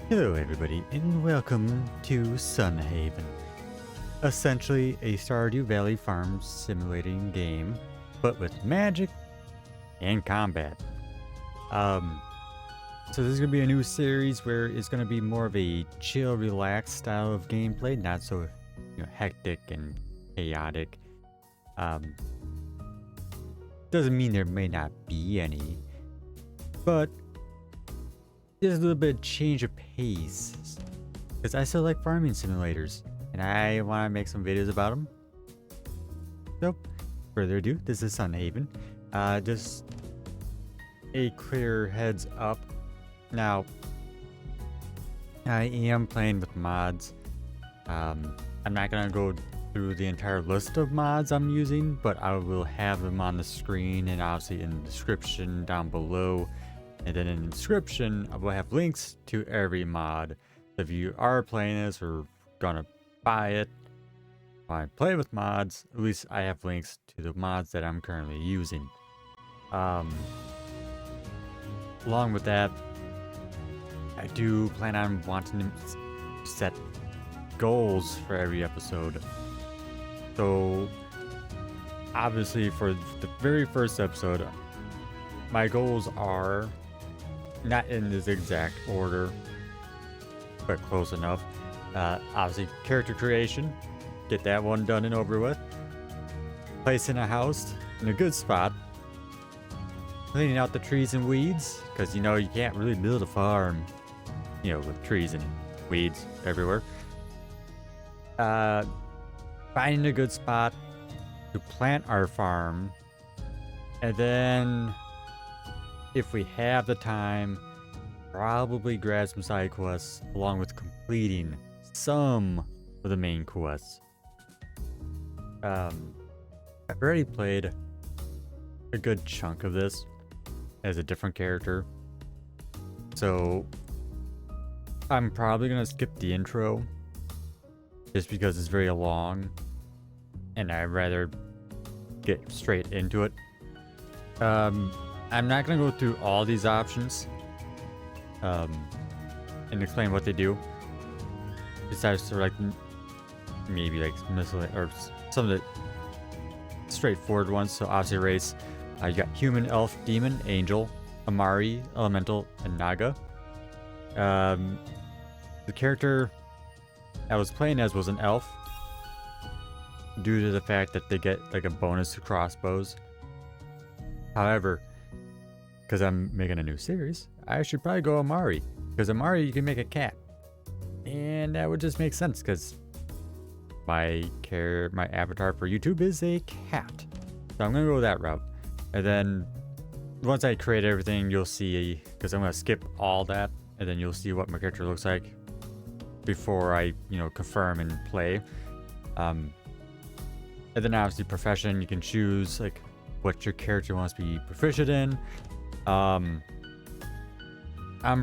Hello everybody and welcome to Sunhaven. Essentially a Stardew Valley farm simulating game, but with magic and combat. So this is going to be a new series where it's going to be more of a chill, relaxed style of gameplay, not so hectic and chaotic. Doesn't mean there may not be any, but there's a little bit of change of pace because I still like farming simulators and I want to make some videos about them. So, further ado, this is Sunhaven. Just a clear heads up. Now, I am playing with mods. I'm not gonna go through the entire list of mods I'm using, but I will have them on the screen and obviously in the description down below. And then in the description, I will have links to every mod. If you are playing this or gonna buy it, when I play with mods, at least I have links to the mods that I'm currently using. Along with that, I do plan on wanting to set goals for every episode. So, obviously for the very first episode, my goals are not in this exact order, but close enough. Obviously, character creation, get that one done and over with. Placing a house in a good spot. Cleaning out the trees and weeds, because you can't really build a farm, with trees and weeds everywhere. Finding a good spot to plant our farm, and then if we have the time, probably grab some side quests along with completing some of the main quests. I've already played a good chunk of this as a different character, so I'm probably gonna skip the intro just because it's very long and I'd rather get straight into it. I'm not going to go through all these options and explain what they do. Besides for maybe miscellaneous or some of the straightforward ones. So obviously race, you got human, elf, demon, angel, Amari, elemental, and Naga. The character I was playing as was an elf due to the fact that they get a bonus to crossbows. However, because I'm making a new series, I should probably go Amari. Because Amari, you can make a cat. And that would just make sense because my avatar for YouTube is a cat. So I'm going to go that route. And then once I create everything, you'll see, because I'm going to skip all that, and then you'll see what my character looks like before I, confirm and play. And then obviously profession, you can choose what your character wants to be proficient in. I'm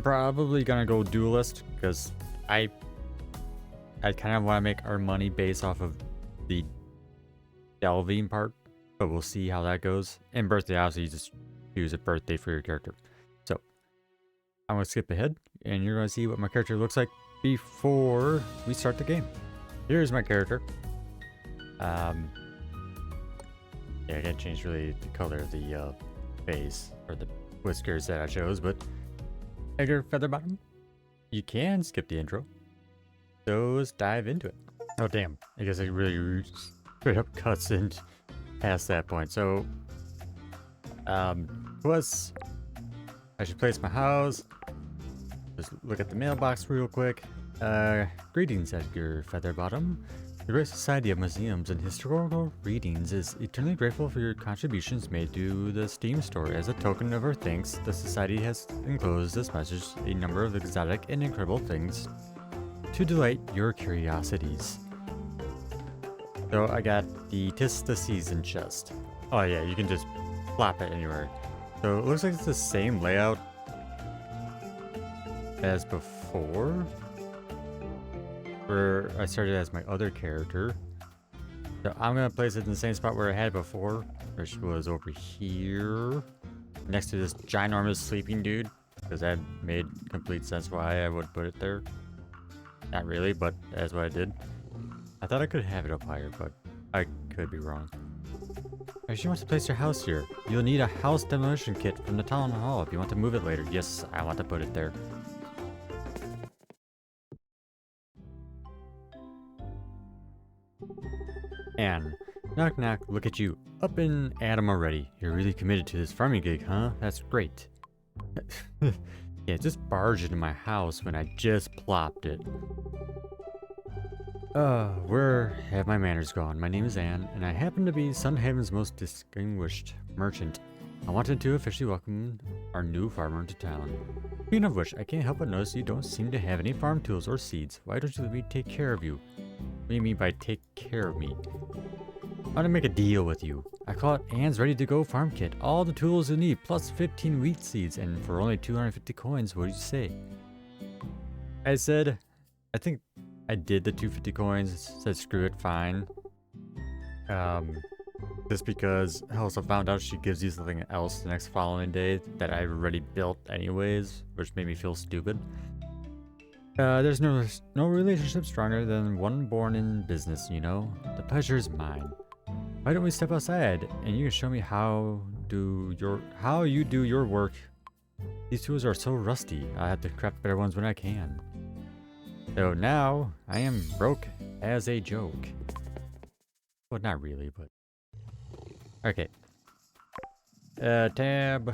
probably gonna go duelist because I kind of want to make our money based off of the delving part, but we'll see how that goes. And birthday, obviously, you just choose a birthday for your character. So I'm gonna skip ahead, and you're gonna see what my character looks like before we start the game. Here's my character. Yeah, I gotta change really the color of the face or the whiskers that I chose, but eFeatherbottom, you can skip the intro. So let's dive into it. Oh damn, I guess it really straight up cuts in past that point. So, plus, I should place my house. Just look at the mailbox real quick. Greetings, eFeatherbottom. The Great Society of Museums and Historical Readings is eternally grateful for your contributions made to the Steam store. As a token of our thanks, the Society has enclosed this message a number of exotic and incredible things to delight your curiosities. So I got the 'Tis the Season chest. Oh yeah, you can just plop it anywhere. So it looks like it's the same layout as before, where I started as my other character. So I'm gonna place it in the same spot where I had before, which was over here, next to this ginormous sleeping dude. because that made complete sense why I would put it there. Not really, but that's what I did. I thought I could have it up higher, but I could be wrong. If you want to place your house here, you'll need a house demolition kit from the town hall if you want to move it later. Yes, I want to put it there. Anne, knock knock, look at you. Up and at 'em already. You're really committed to this farming gig, huh? That's great. Yeah, just barge into my house when I just plopped it. Where have my manners gone? My name is Anne, and I happen to be Sunhaven's most distinguished merchant. I wanted to officially welcome our new farmer to town. Speaking of which, I can't help but notice you don't seem to have any farm tools or seeds. Why don't you let me take care of you? What do you mean by take care of me? I want to make a deal with you. I call it Anne's Ready to Go Farm Kit. All the tools you need, plus 15 wheat seeds, and for only 250 coins. What do you say? I said, I think I did the 250 coins, said screw it, fine. Just because I also found out she gives you something else the next following day that I already built anyways, which made me feel stupid. There's no relationship stronger than one born in business, you know? The pleasure is mine. Why don't we step outside and you can show me how you do your work? These tools are so rusty. I have to craft better ones when I can. So now I am broke as a joke. Well, not really, but okay. Tab.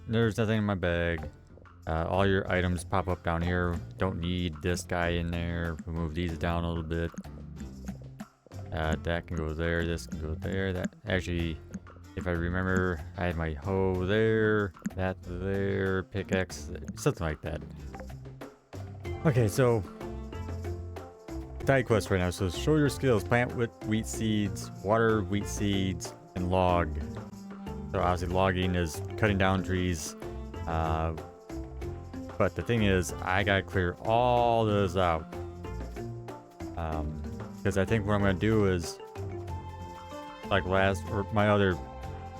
There's nothing in my bag. All your items pop up down here. Don't need this guy in there. We'll move these down a little bit. That can go there, this can go there. That actually, if I remember, I had my hoe there, that there, pickaxe, something like that. Okay, so side quest right now. So show your skills: plant with wheat seeds, water wheat seeds, and log. So obviously, logging is cutting down trees. But the thing is, I gotta clear all those out. Because I think what I'm gonna do is, like my other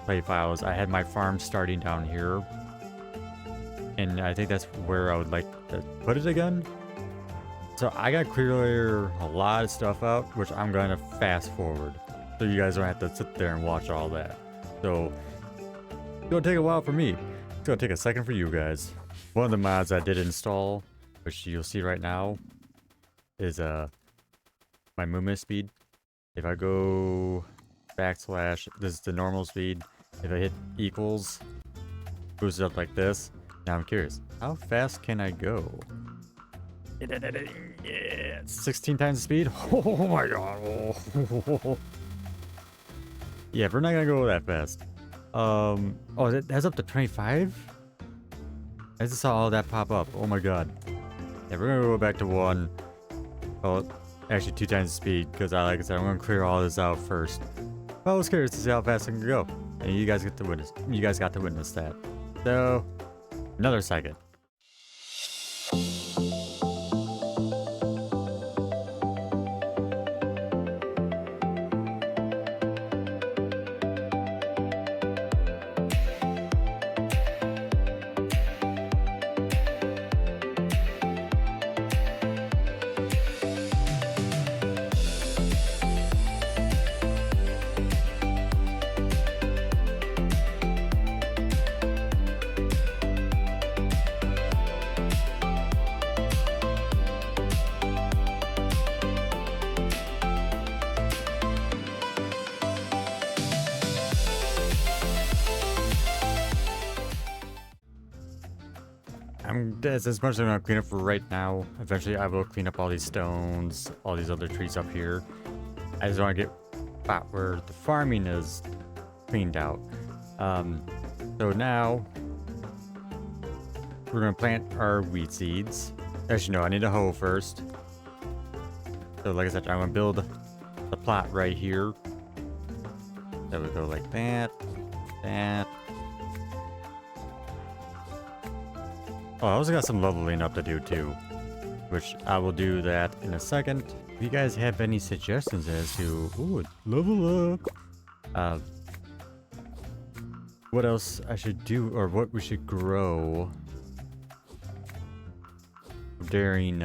play files, I had my farm starting down here, and I think that's where I would like to put it again. So I gotta clear a lot of stuff out, which I'm gonna fast forward, so you guys don't have to sit there and watch all that. So it's gonna take a while for me. It's gonna take a second for you guys. One of the mods I did install, which you'll see right now, is my movement speed. If I go backslash, this is the normal speed. If I hit equals, boost it up like this. Now I'm curious, how fast can I go? Yeah, 16 times the speed. Oh my god. Yeah, we're not gonna go that fast. Oh, that's up to 25? I just saw all that pop up. Oh my god. Yeah, we're gonna go back to 1. Oh, actually 2 times the speed, because like I said, I'm gonna clear all this out first. I was curious to see how fast I can go, and you guys get to witness. You guys got to witness that. So, another second. That's as much as I'm gonna clean up for right now. Eventually I will clean up all these stones, all these other trees up here. I just want to get spot where the farming is cleaned out. So now we're gonna plant our wheat seeds. Actually, no, I need a hoe first. So like I said, I'm gonna build the plot right here. That would go like that, that. Oh, I also got some leveling up to do too, which I will do that in a second. If you guys have any suggestions as to, ooh, level up, what else I should do, or what we should grow during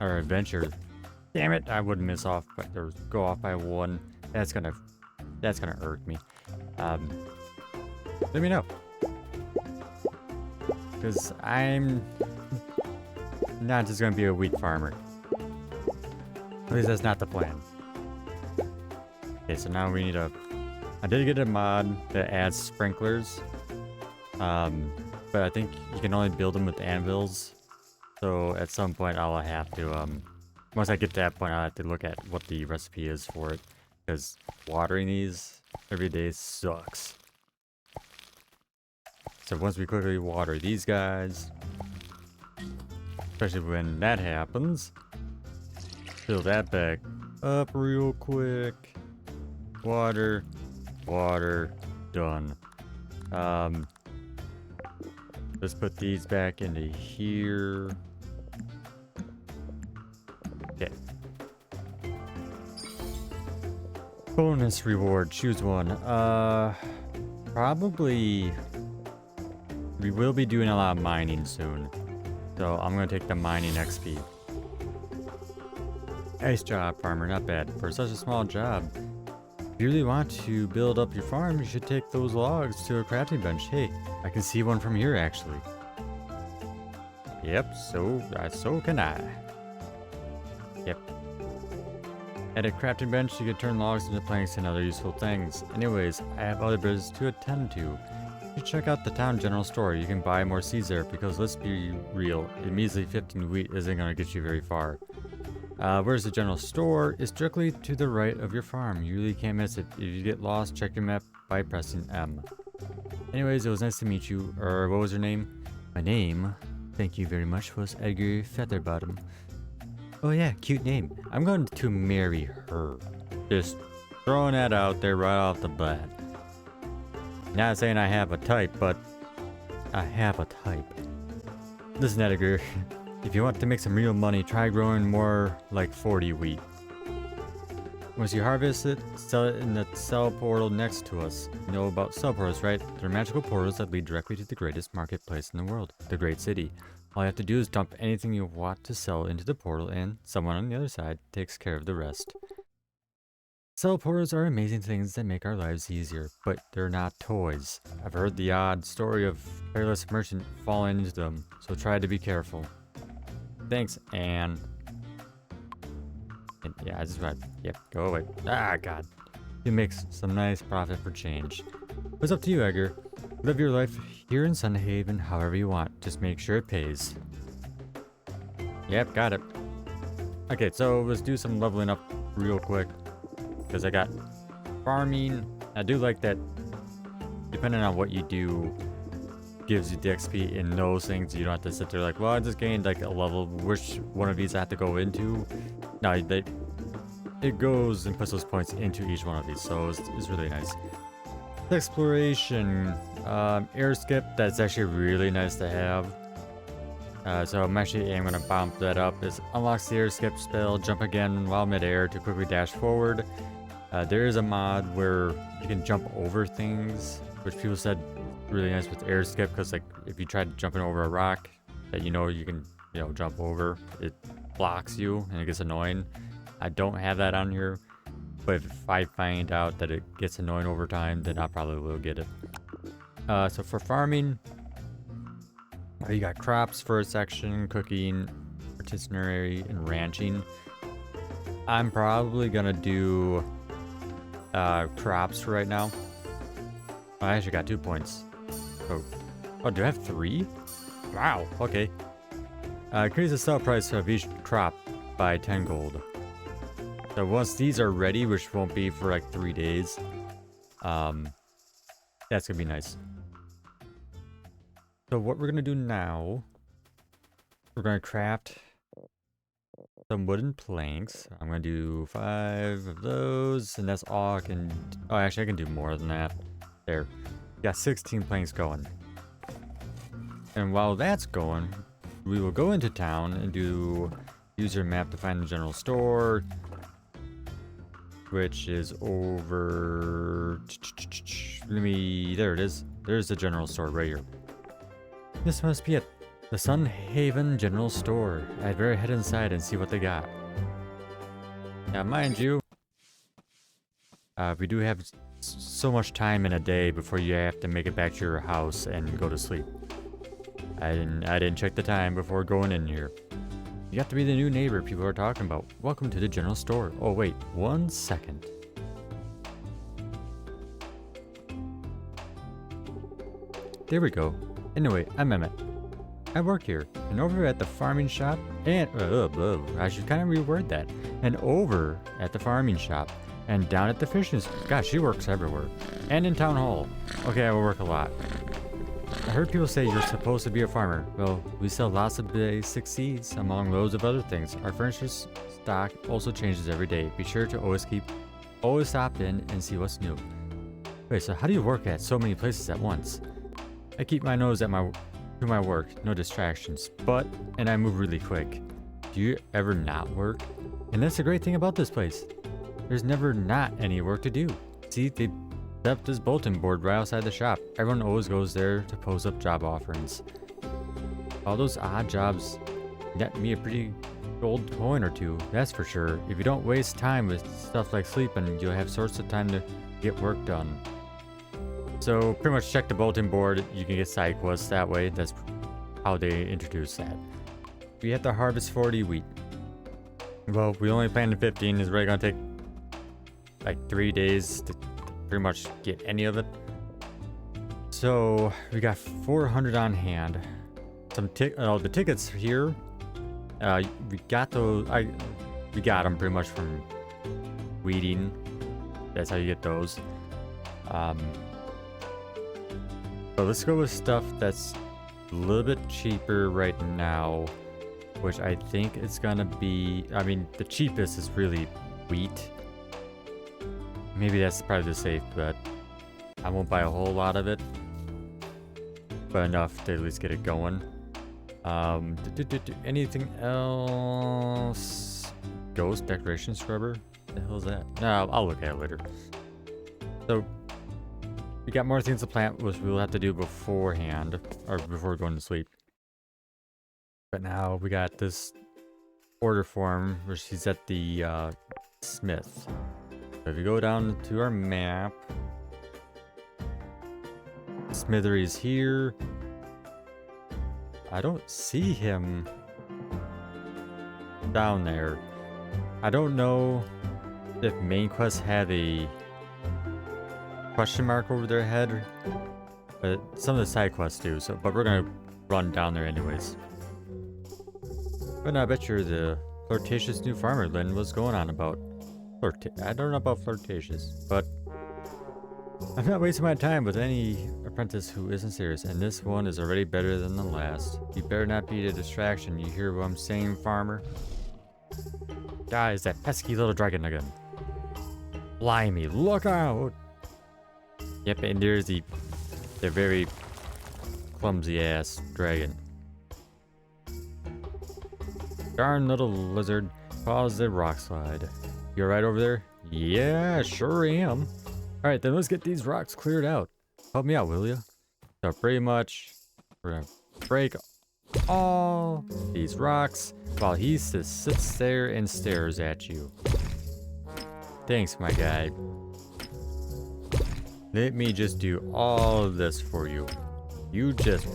our adventure. Damn it! I would miss off, but or go off by one. That's gonna irk me. Let me know, because I'm not just gonna be a wheat farmer. At least that's not the plan. Okay, so now we need a. I did get a mod that adds sprinklers, but I think you can only build them with anvils. So at some point I'll have to, once I get to that point, I'll have to look at what the recipe is for it, because watering these every day sucks. So once we quickly water these guys, especially when that happens, fill that back up real quick. Water, done. Let's put these back into here. Okay. Bonus reward, choose one. Probably we will be doing a lot of mining soon. So I'm gonna take the mining XP. Nice job, farmer, not bad. For such a small job. If you really want to build up your farm, you should take those logs to a crafting bench. Hey, I can see one from here actually. Yep, so can I. Yep. At a crafting bench, you can turn logs into planks and other useful things. Anyways, I have other business to attend to. You should check out the town general store. You can buy more seeds there because let's be real, a measly 15 wheat isn't going to get you very far. Where's the general store? It's directly to the right of your farm. You really can't miss it. If you get lost, check your map by pressing M. Anyways, it was nice to meet you. Or what was your name? My name, thank you very much, was eFeatherbottom. Oh yeah, cute name. I'm going to marry her. Just throwing that out there right off the bat. Not saying I have a type, but I have a type. Listen, Edgar. If you want to make some real money, try growing more like 40 wheat. Once you harvest it, sell it in the sell portal next to us. You know about sell portals, right? They're magical portals that lead directly to the greatest marketplace in the world, the Great City. All you have to do is dump anything you want to sell into the portal and someone on the other side takes care of the rest. Sell portals are amazing things that make our lives easier, but they're not toys. I've heard the odd story of a careless merchant falling into them, so try to be careful. Thanks, Anne. And yeah, I just want to, yep, go away. Ah, God. You make some nice profit for change. It's up to you, Edgar. Live your life here in Sunhaven however you want. Just make sure it pays. Yep, got it. Okay, so let's do some leveling up real quick. Because I got farming. I do like that, depending on what you do, gives you the XP in those things. You don't have to sit there like, well, I just gained like a level. Which one of these I have to go into? No, it goes and puts those points into each one of these. So it's really nice. Exploration, air skip. That's actually really nice to have. So I'm gonna bump that up. This unlocks the air skip spell. Jump again while midair to quickly dash forward. There is a mod where you can jump over things, which people said really nice with air skip, because like if you tried jumping over a rock that you can jump over, it blocks you and it gets annoying. I don't have that on here, but if I find out that it gets annoying over time, then I probably will get it. So for farming, you got crops for a section, cooking, artisanry, and ranching. I'm probably gonna do crops for right now. I actually got 2 points. Oh, do I have 3? Wow, okay. Increase the sell price of each crop by 10 gold. So once these are ready, which won't be for like 3 days, that's gonna be nice. So what we're gonna do now, we're gonna craft some wooden planks. I'm gonna do 5 of those, and that's all I can. Oh, actually, I can do more than that. There, got 16 planks going. And while that's going, we will go into town and use your map to find the general store. which is over. Let me. There it is. There's the general store right here. This must be it. The Sun Haven General Store. I'd better head inside and see what they got. Now, mind you, we do have so much time in a day before you have to make it back to your house and go to sleep. I didn't check the time before going in here. You have to be the new neighbor people are talking about. Welcome to the general store. Oh wait, 1 second. There we go. Anyway, I'm Emmett. I work here, and over at the farming shop, and I should kind of reword that. And over at the farming shop, and down at the fishing. Gosh, she works everywhere, and in town hall. Okay, I will work a lot. I heard people say you're supposed to be a farmer. Well, we sell lots of basic seeds, among loads of other things. Our furniture stock also changes every day. Be sure to always stop in and see what's new. Wait, so how do you work at so many places at once? I keep my nose at to my work, no distractions, and I move really quick. Do you ever not work? And that's the great thing about this place. There's never not any work to do. See, they set up this bulletin board right outside the shop. Everyone always goes there to post up job offerings. All those odd jobs net me a pretty gold coin or two, that's for sure. If you don't waste time with stuff like sleeping, you'll have sorts of time to get work done. So pretty much check the bulletin board. You can get side quests that way. That's how they introduce that. We have to harvest 40 wheat. Well, we only planted 15. It's really gonna take like 3 days to pretty much get any of it. So we got 400 on hand. Some the tickets here. We got those. We got them pretty much from weeding. That's how you get those. But let's go with stuff that's a little bit cheaper right now, which I think it's gonna be. I mean, the cheapest is really wheat. Maybe that's probably the safe bet. I won't buy a whole lot of it, but enough to at least get it going. Anything else? Ghost decoration scrubber? What the hell is that? No, I'll look at it later. So we got more things to plant, which we'll have to do beforehand or before going to sleep. But now we got this order form where she's at the smith. So if you go down to our map, Smithery's here. I don't see him down there. I don't know if main quests have a question mark over their head, but some of the side quests do. So, but we're gonna run down there anyways. But I bet you're the flirtatious new farmer Lynn was going on about. I don't know about flirtatious, but I'm not wasting my time with any apprentice who isn't serious, and this one is already better than the last. You better not be a distraction, you hear what I'm saying, farmer? Guys, that pesky little dragon again. Blimey, look out! Yep, and there's the very clumsy ass dragon. Darn little lizard, pause the rock slide. You alright over there? Yeah, sure am. Alright, then let's get these rocks cleared out. Help me out, will you? So pretty much, we're gonna break all these rocks while he just sits there and stares at you. Thanks, my guy. Let me just do all of this for you. You just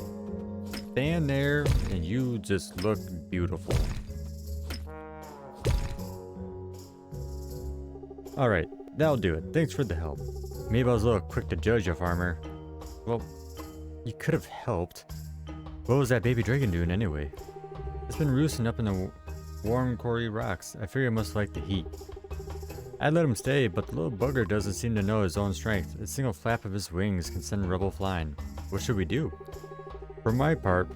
stand there and you just look beautiful. Alright, that'll do it. Thanks for the help. Maybe I was a little quick to judge you, farmer. Well, you could have helped. What was that baby dragon doing anyway? It's been roosting up in the warm, quarry rocks. I figure it must like the heat. I'd let him stay, but the little bugger doesn't seem to know his own strength. A single flap of his wings can send rubble flying. What should we do? For my part,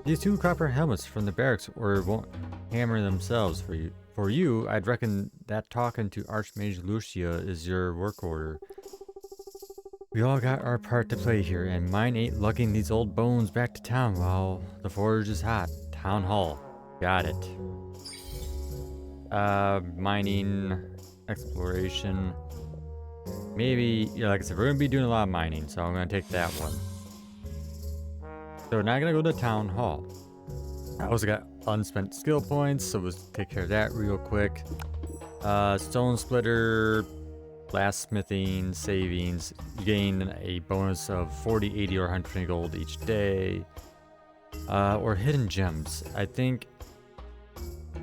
these 2 copper helmets from the barracks or won't hammer themselves for you. For you, I'd reckon that talking to Archmage Lucia is your work order. We all got our part to play here, and mine ain't lugging these old bones back to town while the forge is hot. Town hall. Got it. Mining. Exploration. Maybe, yeah, like I said, we're gonna be doing a lot of mining, so I'm gonna take that one. So now I'm gonna go to Town Hall. I also got unspent skill points, so let's take care of that real quick. Stone splitter, blacksmithing, savings. You gain a bonus of 40, 80, or 120 gold each day. Or hidden gems. I think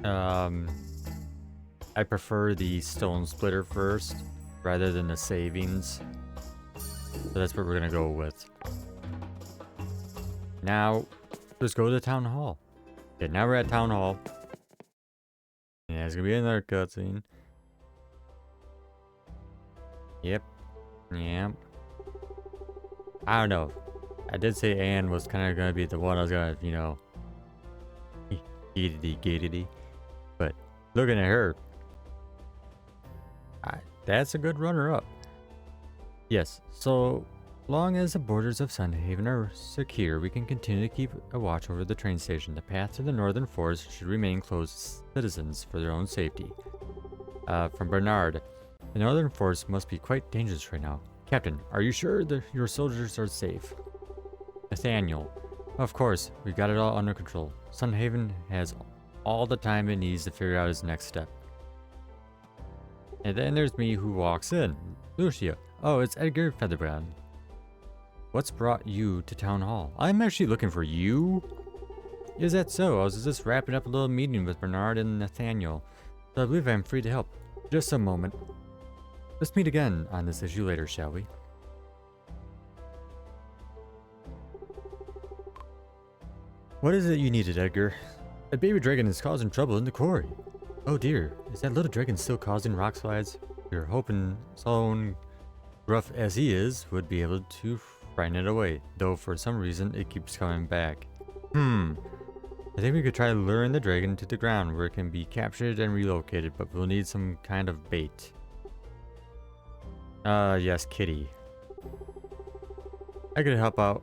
I prefer the stone splitter first rather than the savings. So that's what we're gonna go with. Now, let's go to the town hall. Okay, now we're at town hall. Yeah, it's gonna be another cutscene. Yep. Yep. I don't know. I did say Anne was kind of gonna be the one I was gonna, you know, gated. But looking at her, that's a good runner-up. Yes. So long as the borders of Sunhaven are secure, we can continue to keep a watch over the train station. The path to the northern forest should remain closed to citizens for their own safety. From Bernard. The northern forest must be quite dangerous right now. Captain, are you sure that your soldiers are safe? Nathaniel. Of course, we've got it all under control. Sunhaven has all the time it needs to figure out his next step. And then there's me who walks in. Lucia. Oh, it's Edgar Featherbottom. What's brought you to Town Hall? I'm actually looking for you? Is that so? I was just wrapping up a little meeting with Bernard and Nathaniel, so I believe I'm free to help. Just a moment. Let's meet again on this issue later, shall we? What is it you needed, Edgar? A baby dragon is causing trouble in the quarry. Oh dear, is that little dragon still causing rock slides? You're hoping Sloan, rough as he is, would be able to frighten it away, though for some reason it keeps coming back. I think we could try luring the dragon to the ground where it can be captured and relocated, but we'll need some kind of bait. Yes, Kitty. I could help, but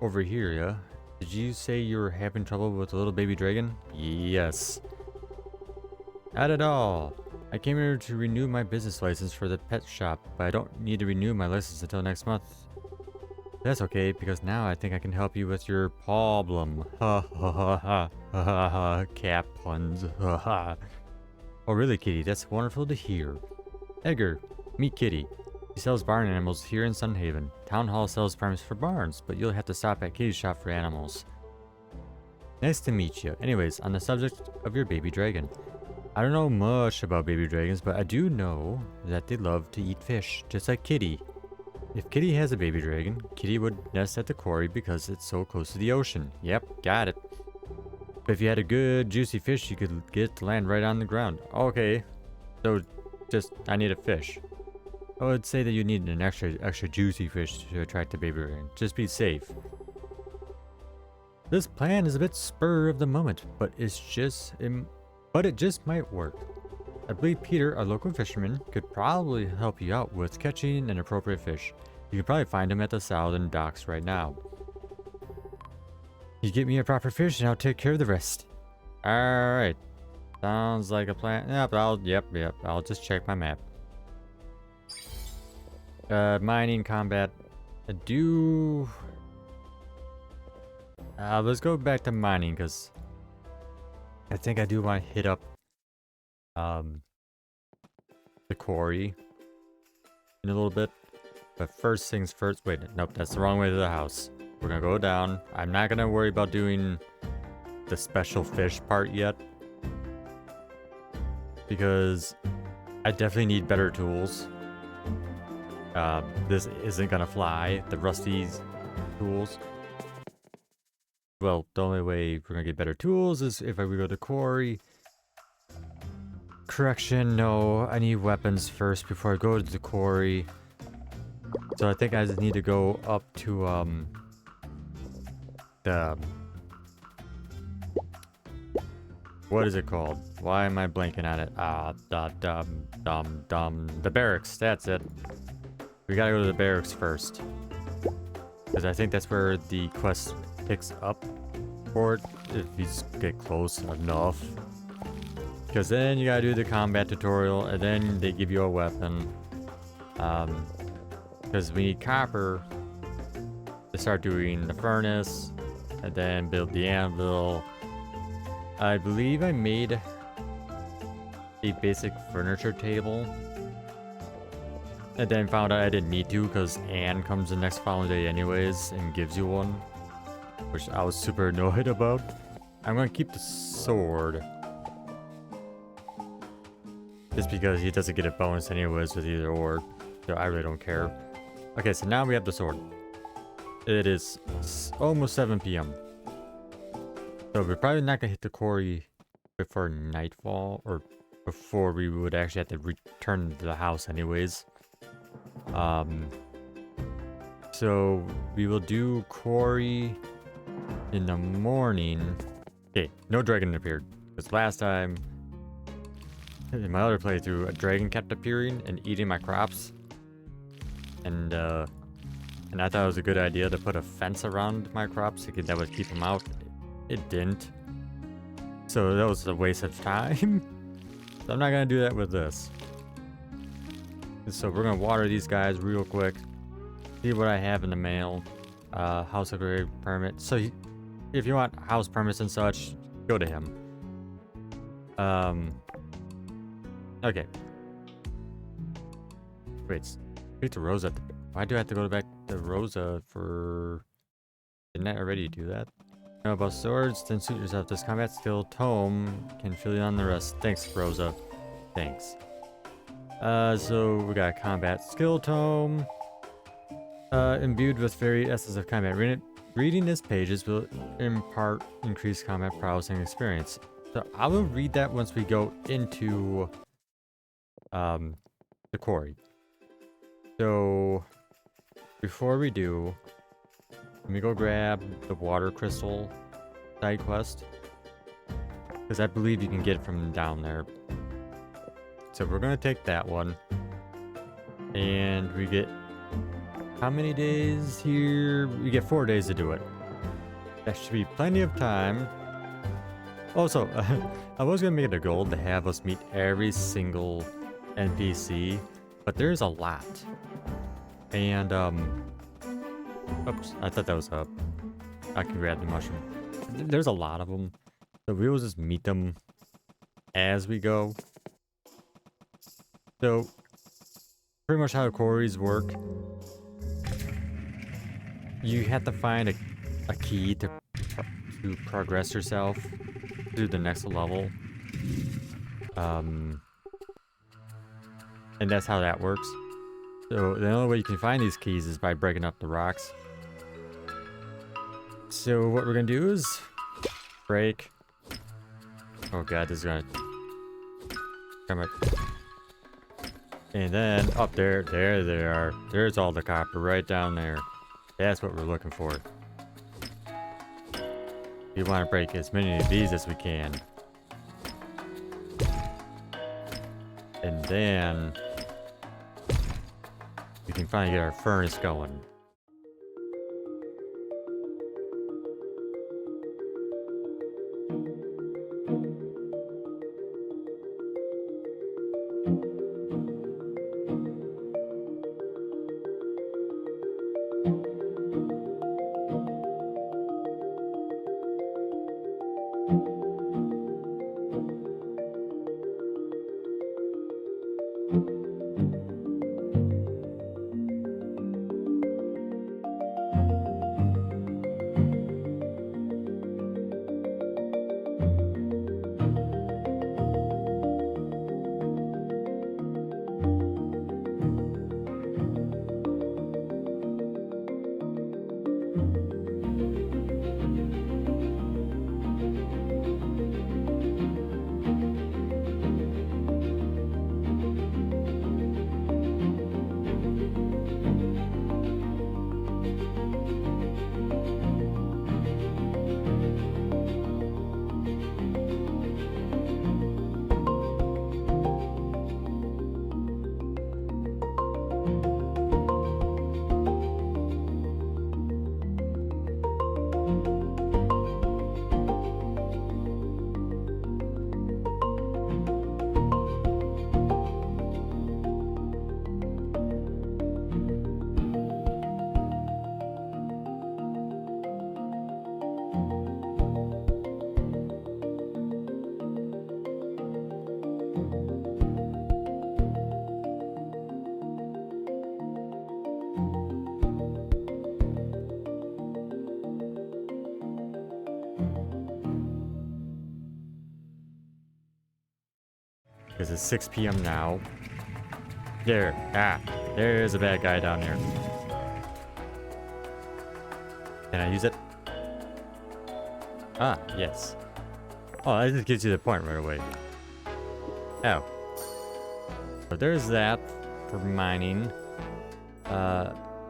over here, yeah? Did you say you were having trouble with the little baby dragon? Yes. Not at all. I came here to renew my business license for the pet shop, but I don't need to renew my license until next month. That's okay, because now I think I can help you with your problem. Ha ha ha ha ha ha. Cat puns. Ha ha. Oh really, Kitty? That's wonderful to hear. Edgar, meet Kitty. She sells barn animals here in Sunhaven. Town Hall sells farms for barns, but you'll have to stop at Kitty's shop for animals. Nice to meet you. Anyways, on the subject of your baby dragon. I don't know much about baby dragons, but I do know that they love to eat fish, just like Kitty. If Kitty has a baby dragon, Kitty would nest at the quarry because it's so close to the ocean. Yep, got it. But if you had a good juicy fish, you could get it to land right on the ground. Okay, so I need a fish. I would say that you need an extra juicy fish to attract the baby dragon. Just be safe. This plan is a bit spur of the moment, but it just might work. I believe Peter, a local fisherman, could probably help you out with catching an appropriate fish. You can probably find him at the southern docks right now. You get me a proper fish and I'll take care of the rest. Alright. Sounds like a plan. Yep. I'll just check my map. Mining, combat. Let's go back to mining because I think I do want to hit up the quarry in a little bit. But first things first. Wait, nope, that's the wrong way to the house. We're gonna go down. I'm not gonna worry about doing the special fish part yet, because I definitely need better tools. This isn't gonna fly, the rusty tools. Well, the only way we're gonna get better tools is if we go to quarry. Correction, no, I need weapons first before I go to the quarry. So I think I just need to go up to what is it called? Why am I blanking on it? The barracks, that's it. We gotta go to the barracks first, because I think that's where the quest picks up for it, if you just get close enough. Because then you gotta do the combat tutorial, and then they give you a weapon. Because we need copper to start doing the furnace, and then build the anvil. I believe I made a basic furniture table, and then found out I didn't need to because Anne comes the next following day anyways and gives you one, which I was super annoyed about. I'm gonna keep the sword just because he doesn't get a bonus anyways with either or, so I really don't care. Okay, so now we have the sword. It is almost 7 p.m. So we're probably not gonna hit the quarry before nightfall, or before we would actually have to return to the house anyways. So we will do quarry in the morning. Okay, no dragon appeared. Because last time, in my other playthrough, a dragon kept appearing and eating my crops. And I thought it was a good idea to put a fence around my crops because that would keep them out. It didn't. So that was a waste of time. So I'm not gonna do that with this. And so we're gonna water these guys real quick. See what I have in the mail. House upgrade permit. So if you want house permits and such, go to him. Okay. Wait, speak to Rosa. Why do I have to go back to Rosa for... Didn't I already do that? Know about swords? Then suit yourself. This combat skill tome can fill you on the rest. Thanks, Rosa. Thanks. So we got a combat skill tome. Imbued with varied essence of combat. Reading these pages will impart increased combat prowess and experience. So I will read that once we go into the quarry. So before we do, let me go grab the water crystal side quest, because I believe you can get it from down there. So we're gonna take that one, and we get how many days here? We get 4 days to do it. That should be plenty of time. Also, I was gonna make it a goal to have us meet every single NPC, but there's a lot. And oops, I thought that was a... I can grab the mushroom. There's a lot of them, so we will just meet them as we go. So, pretty much how the quarries work. You have to find a key to progress yourself through the next level. And that's how that works. So the only way you can find these keys is by breaking up the rocks. So what we're gonna do is break. Oh god, this is gonna come up. And then up there they are. There's all the copper right down there. That's what we're looking for. We want to break as many of these as we can. And then we can finally get our furnace going. Because it's 6 p.m. now. There. Ah. There's a bad guy down there. Can I use it? Ah, yes. Oh, that just gives you the point right away. Oh. So there's that for mining.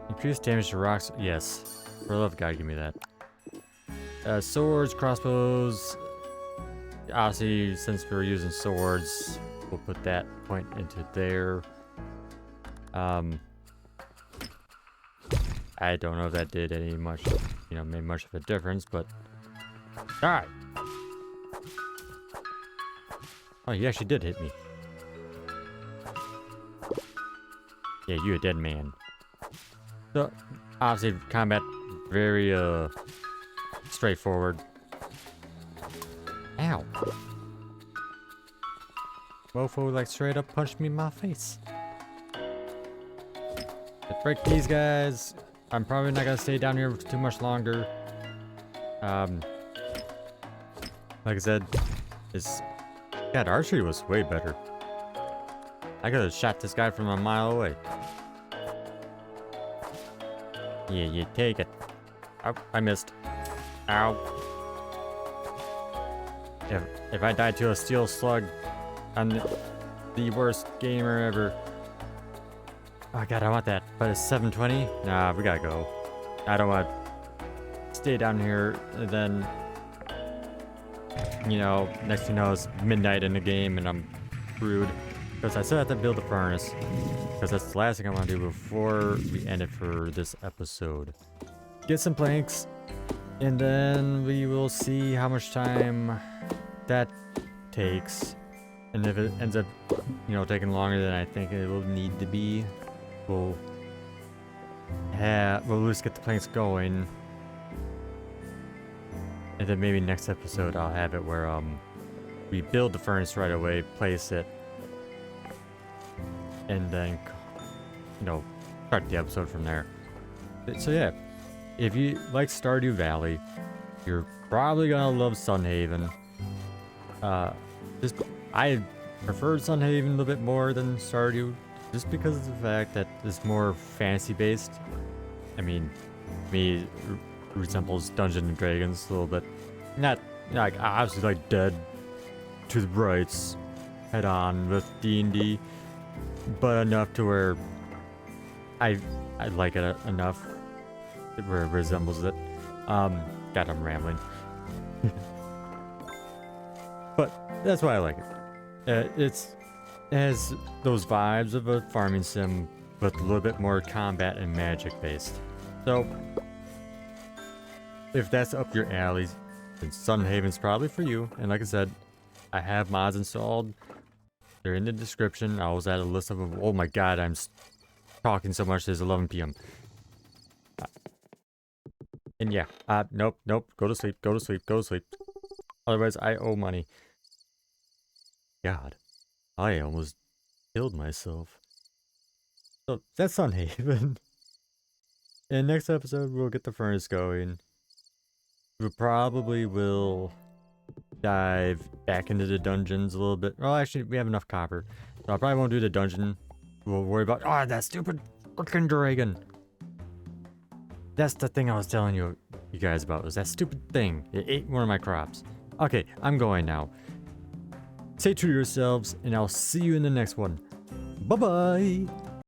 Increased damage to rocks. Yes. For the love of God, give me that. Swords, crossbows. Obviously, since we're using swords, we'll put that point into there. I don't know if that did any much, made much of a difference, but alright. Oh, you actually did hit me. Yeah, you're a dead man. So, obviously, combat very straightforward. Ow. Mofo like straight up punched me in my face. Let's break these guys. I'm probably not gonna stay down here too much longer. Like I said, God, archery was way better. I could have shot this guy from a mile away. Yeah, you take it. Oh, I missed. Ow. If I die to a steel slug, I'm the worst gamer ever. Oh god, I want that. But it's 7:20? Nah, we gotta go. I don't want to stay down here and then, next thing you know, it's midnight in the game and I'm screwed. Because I still have to build a furnace. Because that's the last thing I want to do before we end it for this episode. Get some planks. And then we will see how much time that takes. And if it ends up, taking longer than I think it will need to be, we'll at least get the planks going. And then maybe next episode I'll have it where we build the furnace right away, place it, and then start the episode from there. So yeah, if you like Stardew Valley, you're probably gonna love Sunhaven. I preferred Sunhaven a little bit more than Stardew, just because of the fact that it's more fantasy based. I mean, me resembles Dungeons and Dragons a little bit. Not like obviously like dead to the rights head on with D&D, but enough to where I like it enough where it resembles it. God, I'm rambling. But that's why I like it. It has those vibes of a farming sim, but a little bit more combat and magic based. So, if that's up your alley, then Sunhaven's probably for you. And like I said, I have mods installed. They're in the description. I always add a list of them. Oh my god, I'm talking so much. It's 11 p.m. And yeah, nope. Go to sleep. Otherwise, I owe money. God, I almost killed myself. So that's Sunhaven. In next episode, we'll get the furnace going. We probably will dive back into the dungeons a little bit. Well, actually, we have enough copper, so I probably won't do the dungeon. We'll worry about that stupid freaking dragon. That's the thing I was telling you guys about. Was that stupid thing? It ate one of my crops. Okay, I'm going now. Stay true to yourselves, and I'll see you in the next one. Bye bye.